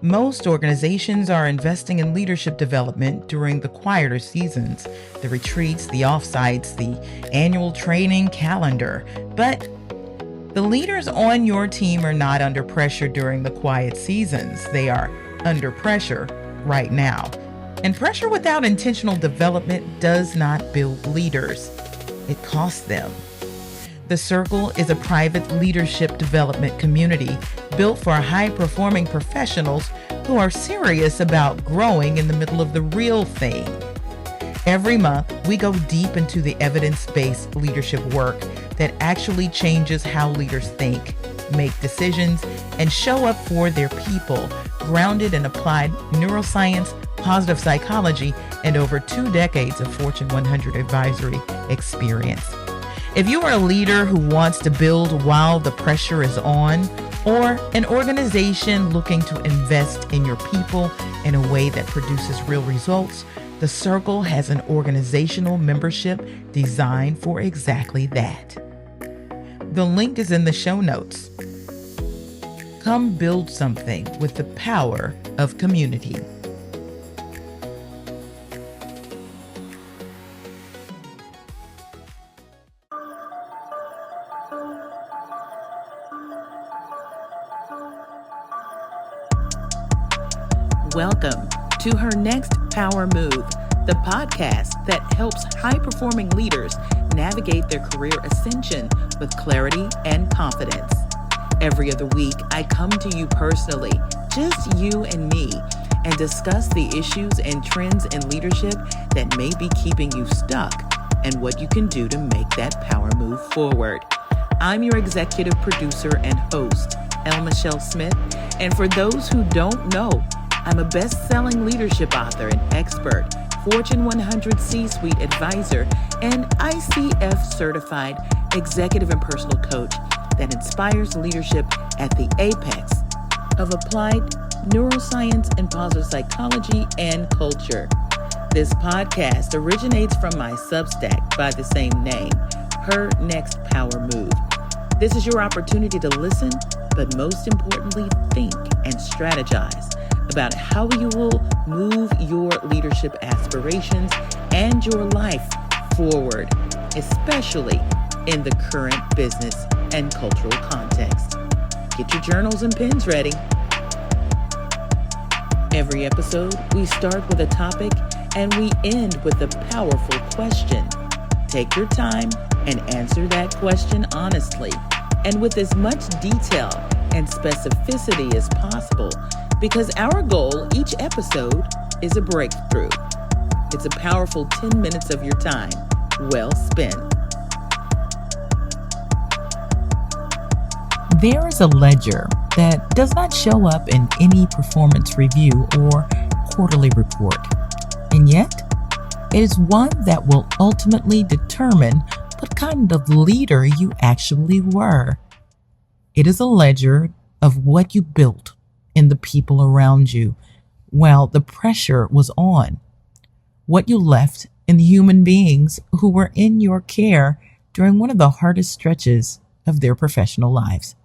Most organizations are investing in leadership development during the quieter seasons, the retreats, the offsites, the annual training calendar. But the leaders on your team are not under pressure during the quiet seasons. They are under pressure right now. And pressure without intentional development does not build leaders. It costs them. The Circle is a private leadership development community built for high-performing professionals who are serious about growing in the middle of the real thing. Every month, we go deep into the evidence-based leadership work that actually changes how leaders think, make decisions, and show up for their people, grounded in applied neuroscience, positive psychology, and over 2 decades of Fortune 100 advisory experience. If you are a leader who wants to build while the pressure is on, or an organization looking to invest in your people in a way that produces real results, the Circle has an organizational membership designed for exactly that. The link is in the show notes. Come build something with the power of community. Welcome to Her Next Power Move, the podcast that helps high-performing leaders navigate their career ascension with clarity and confidence. Every other week, I come to you personally, just you and me, and discuss the issues and trends in leadership that may be keeping you stuck and what you can do to make that power move forward. I'm your executive producer and host, Elle Michelle Smith, and for those who don't know, I'm a best-selling leadership author and expert, Fortune 100 C-suite advisor, and ICF-certified executive and personal coach that inspires leadership at the apex of applied neuroscience and positive psychology and culture. This podcast originates from my Substack by the same name, Her Next Power Move. This is your opportunity to listen, but most importantly, think and strategize about how you will move your leadership aspirations and your life forward, especially in the current business and cultural context. Get your journals and pens ready. Every episode, we start with a topic and we end with a powerful question. Take your time and answer that question honestly and with as much detail and specificity as possible, because our goal each episode is a breakthrough. It's a powerful 10 minutes of your time, well spent. There is a ledger that does not show up in any performance review or quarterly report, and yet it is one that will ultimately determine what kind of leader you actually were. It is a ledger of what you built in the people around you while the pressure was on, what you left in the human beings who were in your care during one of the hardest stretches of their professional lives.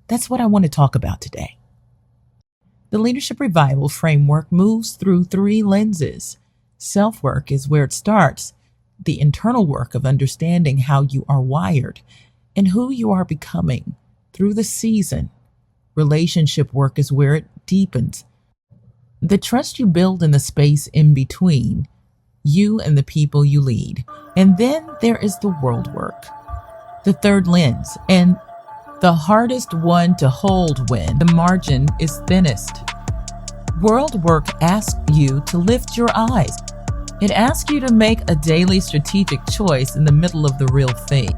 That's what I want to talk about today. The Leadership Revival framework moves through 3 lenses. Self-work is where it starts, the internal work of understanding how you are wired and who you are becoming through the season. Relationship work is where it deepens. The trust you build in the space in between you and the people you lead. And then there is the world work, the third lens, and the hardest one to hold when the margin is thinnest. World work asks you to lift your eyes. It asks you to make a daily strategic choice in the middle of the real thing.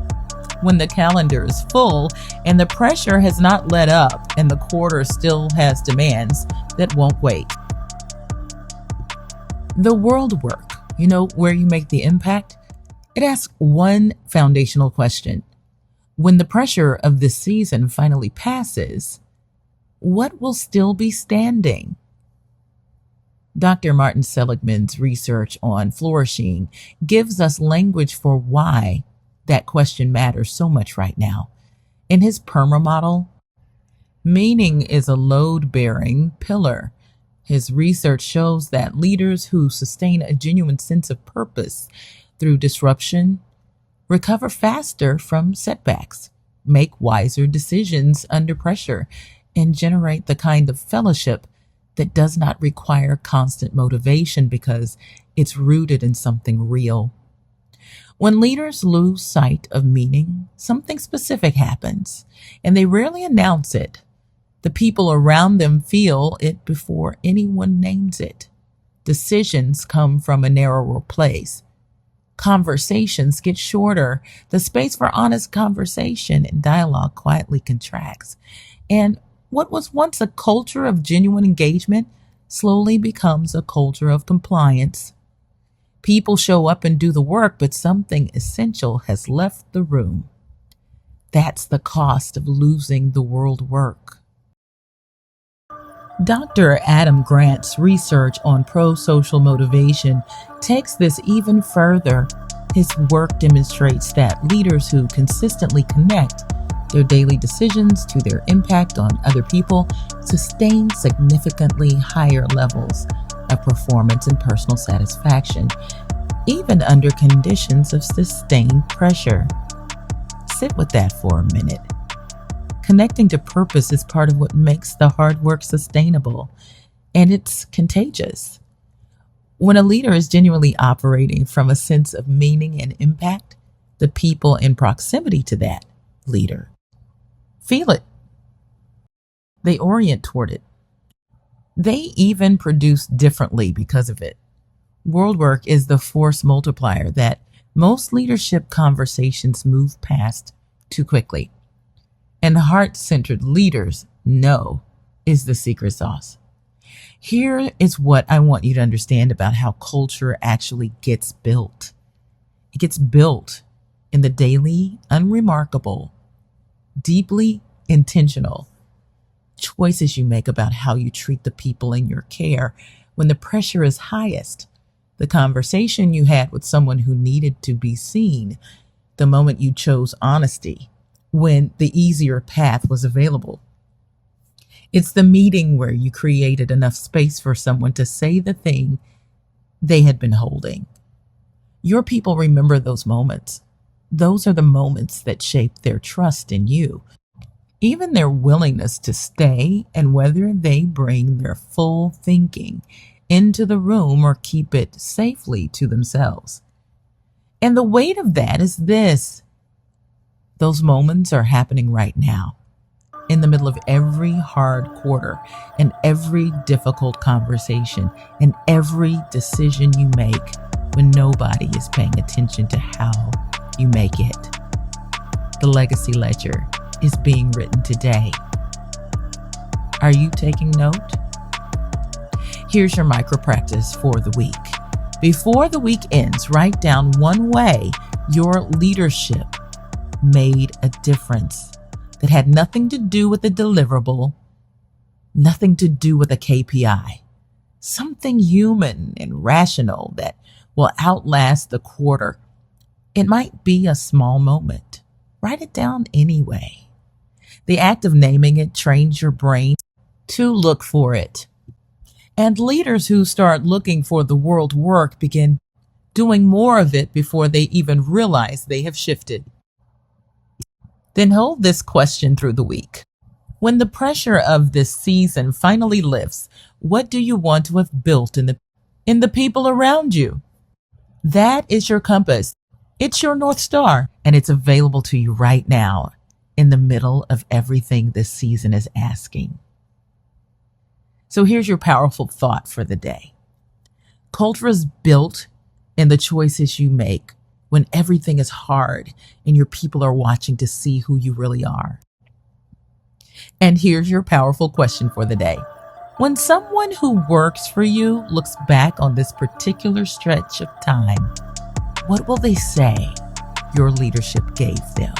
When the calendar is full and the pressure has not let up and the quarter still has demands that won't wait. The world work, where you make the impact, it asks one foundational question. When the pressure of this season finally passes, what will still be standing? Dr. Martin Seligman's research on flourishing gives us language for why that question matters so much right now. In his PERMA model, Meaning is a load-bearing pillar. His research shows that leaders who sustain a genuine sense of purpose through disruption recover faster from setbacks, make wiser decisions under pressure, and generate the kind of fellowship that does not require constant motivation because it's rooted in something real. When leaders lose sight of meaning, something specific happens, and they rarely announce it. The people around them feel it before anyone names it. Decisions come from a narrower place. Conversations get shorter. The space for honest conversation and dialogue quietly contracts. And what was once a culture of genuine engagement slowly becomes a culture of compliance. People show up and do the work, but something essential has left the room. That's the cost of losing the world work. Dr. Adam Grant's research on prosocial motivation takes this even further. His work demonstrates that leaders who consistently connect their daily decisions to their impact on other people sustain significantly higher levels of performance and personal satisfaction, even under conditions of sustained pressure. Sit with that for a minute. Connecting to purpose is part of what makes the hard work sustainable, and it's contagious. When a leader is genuinely operating from a sense of meaning and impact, the people in proximity to that leader feel it. They orient toward it. They even produce differently because of it. World work is the force multiplier that most leadership conversations move past too quickly. And heart-centered leaders know is the secret sauce. Here is what I want you to understand about how culture actually gets built. It gets built in the daily, unremarkable, deeply intentional choices you make about how you treat the people in your care when the pressure is highest. The conversation you had with someone who needed to be seen, the moment you chose honesty when the easier path was available. It's the meeting where you created enough space for someone to say the thing they had been holding. Your people remember those moments. Those are the moments that shape their trust in you, even their willingness to stay, and whether they bring their full thinking into the room or keep it safely to themselves. And the weight of that is this. Those moments are happening right now, in the middle of every hard quarter and every difficult conversation and every decision you make when nobody is paying attention to how you make it. The legacy ledger is being written today. Are you taking note? Here's your micro practice for the week. Before the week ends, write down one way your leadership made a difference that had nothing to do with a deliverable, nothing to do with a KPI, something human and rational that will outlast the quarter. It might be a small moment. Write it down anyway. The act of naming it trains your brain to look for it. And leaders who start looking for the world work begin doing more of it before they even realize they have shifted. Then hold this question through the week. When the pressure of this season finally lifts, what do you want to have built in the people around you? That is your compass. It's your North Star, and it's available to you right now in the middle of everything this season is asking. So here's your powerful thought for the day. Culture is built in the choices you make when everything is hard and your people are watching to see who you really are. And here's your powerful question for the day. When someone who works for you looks back on this particular stretch of time, what will they say your leadership gave them?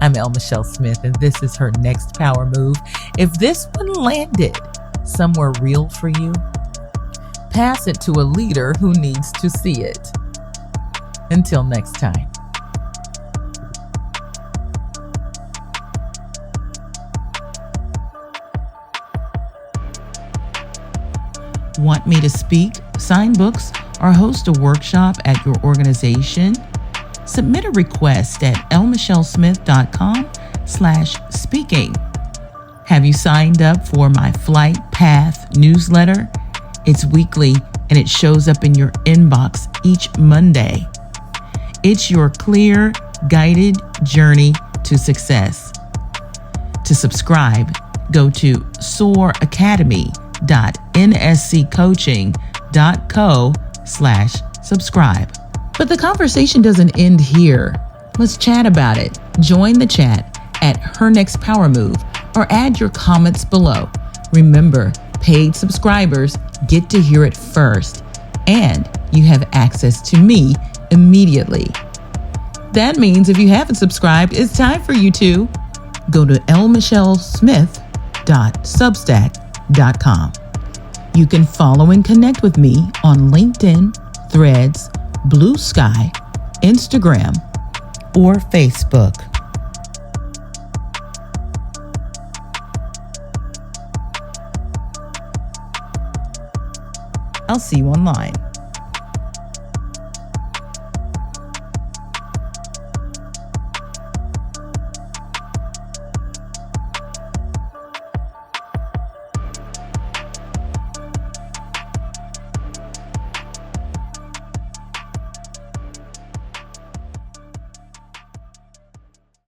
I'm Elle Michelle Smith, and this is her next power move. If this one landed somewhere real for you, pass it to a leader who needs to see it. Until next time. Want me to speak, sign books, or host a workshop at your organization? Submit a request at lmichellesmith.com/speaking. Have you signed up for my Flight Path newsletter? It's weekly and it shows up in your inbox each Monday. It's your clear, guided journey to success. To subscribe, go to soaracademy.nsccoaching.co/subscribe. But the conversation doesn't end here. Let's chat about it. Join the chat at Her Next Power Move or add your comments below. Remember, paid subscribers get to hear it first, and you have access to me immediately. That means if you haven't subscribed, it's time for you to go to lmichellesmith.substack.com. You can follow and connect with me on LinkedIn, Threads, Blue Sky, Instagram, or Facebook. I'll see you online.